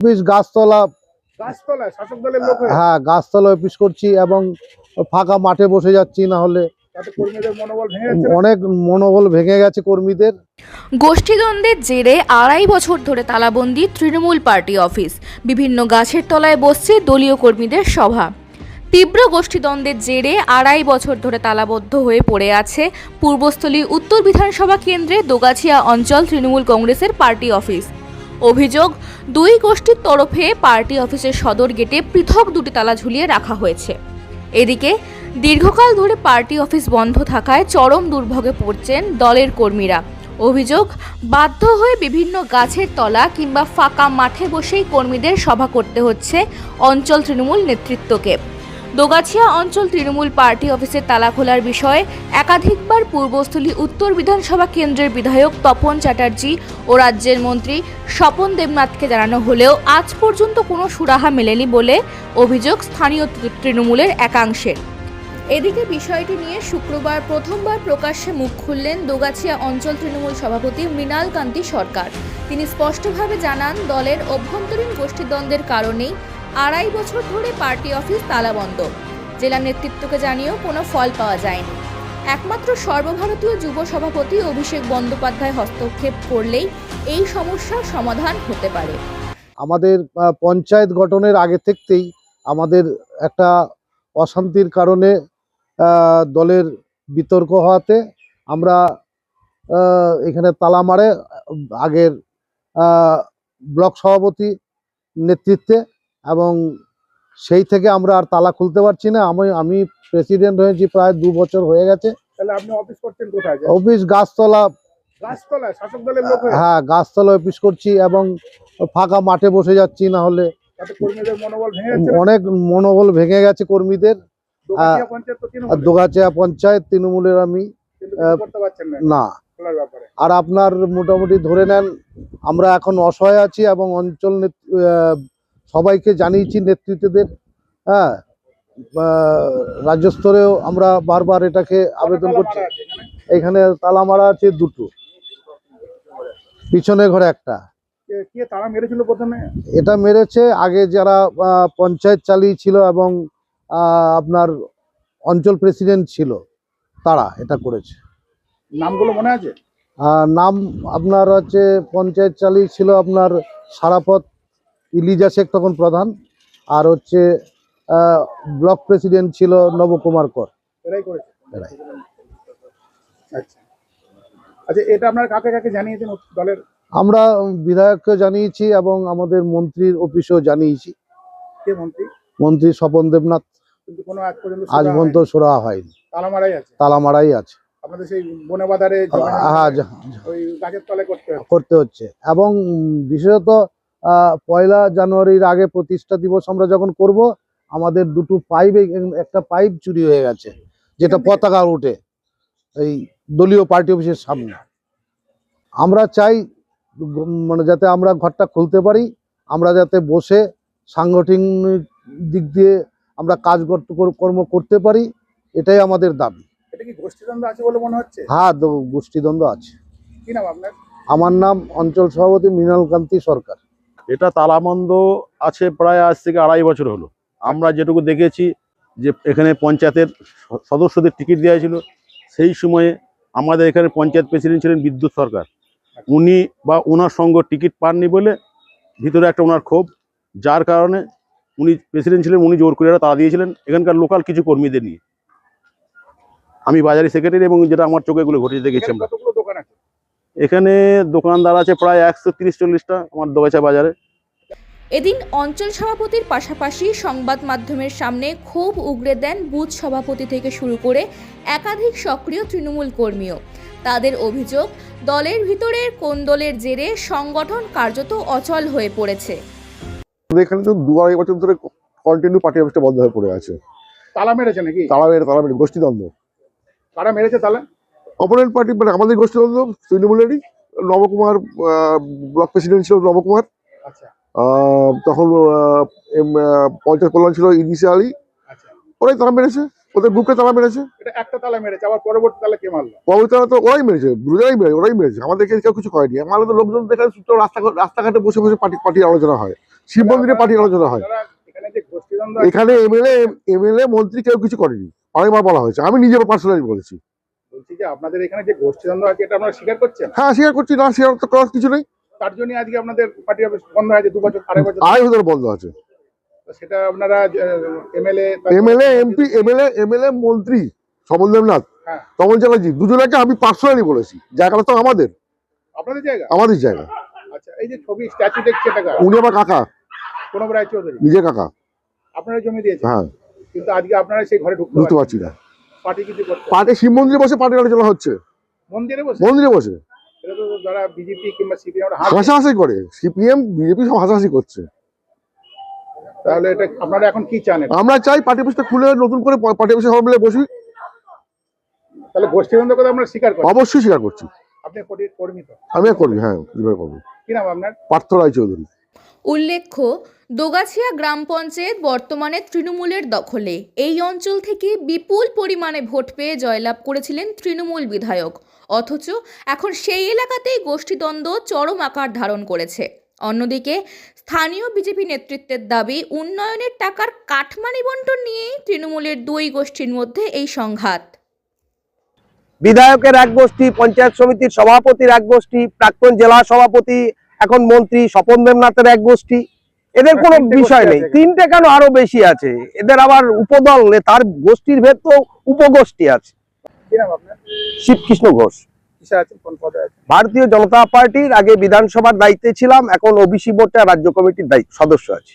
Office গাছতলা। গাছতলায় শাসক দলের লোক হয়ে হ্যাঁ, গাছতলা অফিস করছি এবং ফাঁকা মাঠে বসে যাচ্ছি, না হলে তাতে কর্মীদের মনোবল ভেঙে যাচ্ছে না? অনেক মনোবল ভেঙে গেছে কর্মীদের। গোষ্ঠীদ্বন্দ্বের জেরে 2.5 বছর ধরে তালাবন্দি তৃণমূল পার্টি অফিস। বিভিন্ন গাছের তলায় বসছে দলীয় কর্মীদের সভা। তীব্র গোষ্ঠীদ্বন্দ্বের জেরে 2.5 বছর ধরে তালাবদ্ধ হয়ে পড়ে আছে পূর্বস্থলী উত্তর বিধানসভা কেন্দ্রে দোগাছিয়া অঞ্চল তৃণমূল কংগ্রেসের পার্টি অফিস। অভিযোগ, দুই গোষ্ঠীর তরফে পার্টি অফিসের সদর গেটে পৃথক দুটি তালা ঝুলিয়ে রাখা হয়েছে। এদিকে দীর্ঘকাল ধরে পার্টি অফিস বন্ধ থাকায় চরম দুর্ভোগে পড়ছেন দলের কর্মীরা। অভিযোগ, বাধ্য হয়ে বিভিন্ন গাছের তলা কিংবা ফাঁকা মাঠে বসেই কর্মীদের সভা করতে হচ্ছে অঞ্চল তৃণমূল নেতৃত্বকে। দোগাছিয়া অঞ্চল তৃণমূল পার্টি অফিসের তালা খোলার বিষয়ে একাধিকবার পূর্বস্থলী উত্তর বিধানসভা কেন্দ্রের বিধায়ক তপন চ্যাটার্জি ও রাজ্যের মন্ত্রী স্বপন দেবনাথকে জানানো হলেও আজ পর্যন্ত কোনো সুরাহা মেলেনি বলে অভিযোগ স্থানীয় তৃণমূলের একাংশের। এদিকে বিষয়টি নিয়ে শুক্রবার প্রথমবার প্রকাশ্যে মুখ খুললেন দোগাছিয়া অঞ্চল তৃণমূল সভাপতি মৃণাল কান্তি সরকার। তিনি স্পষ্টভাবে জানান, দলের অভ্যন্তরীণ গোষ্ঠীদ্বন্দ্বের কারণেই 2.5 বছর ধরে পার্টি অফিস তালাবন্ধ। জেলা নেতৃত্বকে জানিয়েও কোনো ফল পাওয়া যায়নি। একমাত্র সর্বভারতীয় যুব সভাপতি অভিষেক বন্দ্যোপাধ্যায় হস্তক্ষেপ করলেই এই সমস্যার সমাধান হতে পারে। আমাদের পঞ্চায়েত গঠনের আগে থেকেই আমাদের একটা অশান্তির কারণে দলের বিতর্ক হওয়াতে আমরা এখানে তালা মারে আগের ব্লক সভাপতি নেতৃত্বে, এবং সেই থেকে আমরা আর তালা খুলতে পারছি না। আমি প্রেসিডেন্ট হয়েছি প্রায় 2 বছর হয়ে গেছে। তাহলে আপনি অফিস করছেন কোথায়? অফিস গাছতলা। গাছতলায় শাসক দলের লোক হয়ে হ্যাঁ, গাছতলা অফিস করছি এবং ফাঁকা মাঠে বসে যাচ্ছি, না হলে তাতে কর্মীদের মনোবল ভেঙে যাচ্ছে না? অনেক মনোবল ভেঙে গেছে কর্মীদের। দোগাছিয়া পঞ্চায়েত তো তৃণমূল, দোগাছিয়া পঞ্চায়েত তৃণমূলের আমি কিন্তু কিছু করতে পারছেন না না। খোলার ব্যাপারে। আর আপনার মোটামুটি ধরে নেন আমরা এখন অসহায় আছি এবং অঞ্চল সবাইকে জানিয়েছি নেতৃত্বদের। হ্যাঁ, রাজ্য স্তরেও আমরা বারবার এটাকে আবেদন করছি। তালা মারা আছে এখানে? এখানে তালা মারা আছে 2টো, পিছনে ঘরে একটা। কে তালা মেরেছিল প্রথমে? এটা মেরেছে আগে যারা পঞ্চায়েত চালিয়েছিল এবং আপনার অঞ্চল প্রেসিডেন্ট ছিল, তারা এটা করেছে। নামগুলো মনে আছে? নাম আপনার হচ্ছে পঞ্চায়েত চালিয়েছিল আপনার সারাপথ ইলিজা শেখ তখন প্রধান, আর হচ্ছে ব্লক প্রেসিডেন্ট ছিল নবকুমার কর। এরাই করেছে? এরাই। আচ্ছা আচ্ছা, এটা আপনার কাকে কাকে জানিয়েছেন দলের? আমরা বিধায়ককে জানিয়েছি এবং আমাদের মন্ত্রীর অফিসেও জানিয়েছি। কে মন্ত্রী? মন্ত্রী স্বপন দেবনাথ। কিন্তু কোনো আজ পর্যন্ত আজ পর্যন্ত সুরাহা হয়নি, তালা মারাই আছে। তালা মারাই আছে। আপনাদের সেই বনে বাজারে হ্যাঁ, ওই গাছের তলায় করতে হচ্ছে। এবং বিশেষত 1 জানুয়ারির আগে প্রতিষ্ঠা দিবস আমরা যখন করব, আমাদের 2টো পাইপ, একটা পাইপ চুরি হয়ে গেছে, যেটা পতাকা উঠে এই দলীয় পার্টি অফিসের সামনে। আমরা চাই মানে যাতে আমরা ঘরটা খুলতে পারি, আমরা যাতে বসে সাংগঠনিক দিক দিয়ে আমরা কর্ম করতে পারি, এটাই আমাদের দাবি। এটা কি গোষ্ঠীদ্বন্দ্ব আছে বলে মনে হচ্ছে? হ্যাঁ, গোষ্ঠীদ্বন্দ্ব আছে। কি নাম আপনার? আমার নাম অঞ্চল সভাপতি মৃণাল কান্তি সরকার। এটা তালাবন্ধ আছে প্রায় আজ থেকে 2.5 বছর হলো। আমরা যেটুকু দেখেছি যে এখানে পঞ্চায়েতের সদস্যদের টিকিট দেওয়া ছিল, সেই সময়ে আমাদের এখানে পঞ্চায়েত প্রেসিডেন্ট ছিলেন বিদ্যুৎ সরকার। উনি বা ওনার সঙ্গে টিকিট পাননি বলে ভিতরে একটা ওনার ক্ষোভ, যার কারণে উনি প্রেসিডেন্ট ছিলেন, উনি জোর করে তালা দিয়েছিলেন এখানকার লোকাল কিছু কর্মীদের নিয়ে। আমি বাজারি সেক্রেটারি এবং যেটা আমার চোখে এগুলো ঘটে দেখেছি আমরা। কতগুলো দোকান আছে এখানে? দোকানদার আছে প্রায় 130-40টা আমার দোগাছিয়া বাজারে। এদিন অঞ্চল সভাপতির পাশাপাশি সংবাদ মাধ্যমের সামনে ক্ষোভ উগরে দেন বুথ সভাপতি থেকে শুরু করে একাধিক সক্রিয় তৃণমূল কর্মীও। তাদের অভিযোগ, দলের ভিতরের কোন্দলের জেরে সংগঠন কার্যত অচল হয়ে পড়েছে। এখানে তো 2-2.5 বছর ধরে কন্টিনিউ পার্টি অফিসটা বন্ধ হয়ে পড়ে আছে। তালা মেরেছে নাকি? তালা মেরে গোষ্ঠীদ্বন্দ্ব। কারা মেরেছে তালা? অপোনেন্ট পার্টি, মানে আমাদের গোষ্ঠীদ্বন্দ্ব তৃণমূলেরই। নবকুমার ব্লক প্রেসিডেন্ট ছিল নবকুমার। আচ্ছা তখন পঞ্চায়েত কল্যাণ ছিল ইদিশা আলী। আচ্ছা, ওরাই তালা মেরেছে, ওদের গ্রুপে তালা মেরেছে। এটা একটা তালা মেরেছে, আবার পরবর্তী তালা কে মারলো? পরবর্তী তালা তো ওরাই মেরেছে, ওরাই মেরেছে। আমাদেরকে কেউ কিছু করেনি। আমাদের লোকজন দেখে রাস্তাঘাটে বসে বসে পার্টি আলোচনা হয়, শিব মন্দিরে পার্টি আলোচনা হয়। আপনারা এখানে যে গোষ্ঠীদ্বন্দ্ব এখানে এমএলএ মন্ত্রী কেউ কিছু করেনি, অনেকবার বলা হয়েছে, আমি নিজে পার্সোনালি বলেছি। বলছি যে আপনাদের এখানে যে গোষ্ঠীদ্বন্দ্ব আছে এটা আপনারা স্বীকার করছেন? হ্যাঁ স্বীকার করছি, না স্বীকার তো করার কিছু নেই। তার জন্য আজকে আপনাদের পার্টি অফিস বন্ধ হয়েছে 2 বছর 2.5 বছর। 2.5 বছর বন্ধ আছে। তো সেটা আপনারা এমএলএ এমপি এমএলএ মন্ত্রী সমল দেবনাথ, হ্যাঁ কমল চ্যাটার্জি, দুজনকে আমি পার্সোনালি বলেছি জায়গাটা তো আমাদের আপনাদের জায়গা। আমাদের জায়গা। আচ্ছা, এই যে ছবি স্ট্যাচু দেখছে এটা কার? উনি আমার কাকা, প্রণব রায় চৌধুরী নিজের কাকা। আপনারা জমি দিয়েছেন, হ্যাঁ, কিন্তু আজকে আপনারা সেই ঘরে ঢুকতে বুঝতে পারছেন পারছি না। পার্টি কিছু করতে পার্টি শিব মন্দিরে বসে পার্টি আলোচনা হচ্ছে, মন্দিরে বসে। মন্দিরে বসে এটা তো যারা বিজেপি কিংবা সিপিএম হাসাহাসি করে, সিপিএম বিজেপি সব হাসাহাসি করছে। তাহলে এটা আপনারা এখন কি চান? আমরা চাই পার্টি অফিসটা খুলে নতুন করে পার্টি অফিসে সবাই মিলে বসি। তাহলে গোষ্ঠীদ্বন্দ্ব কথা আমরা স্বীকার করি। অবশ্যই স্বীকার করছি, আপনি কর্মী তো? আমি করবি, হ্যাঁ কিভাবে করবো। কি নাম আপনার? পার্থ রায় চৌধুরী। উল্লেখ্য, দোগাছিয়া গ্রাম পঞ্চায়েত বর্তমানে তৃণমূলের দখলে। এই অঞ্চল থেকে বিপুল পরিমাণে ভোট পেয়ে জয়লাভ করেছিলেন তৃণমূল বিধায়ক, অথচ এখন সেই এলাকাতেই গোষ্ঠীদ্বন্দ্ব চরম আকার ধারণ করেছে। অন্যদিকে স্থানীয় বিজেপি নেতৃত্বের দাবি, উন্নয়নের টাকার কাটমানি বণ্টন নিয়েই তৃণমূলের দুই গোষ্ঠীর মধ্যে এই সংঘাত। বিধায়কের এক গোষ্ঠী, পঞ্চায়েত সমিতির সভাপতির এক গোষ্ঠী, প্রাক্তন জেলা সভাপতি এখন মন্ত্রী স্বপন দেবনাথের এক গোষ্ঠী। এদের কোনো বিষয় নেই, 3টে কেন আরো বেশি আছে। এদের আবার উপদল, তার গোষ্ঠীর ভেদ তো উপগোষ্ঠী আছে। কি নাম আপনার? শিবকৃষ্ণ ঘোষ, কিসে আছেন, কোন পদে আছেন? ভারতীয় জনতা পার্টির, আগে বিধানসভার দায়িত্বে ছিলাম, এখন ওবিসি মোর্চা রাজ্য কমিটির সদস্য আছি।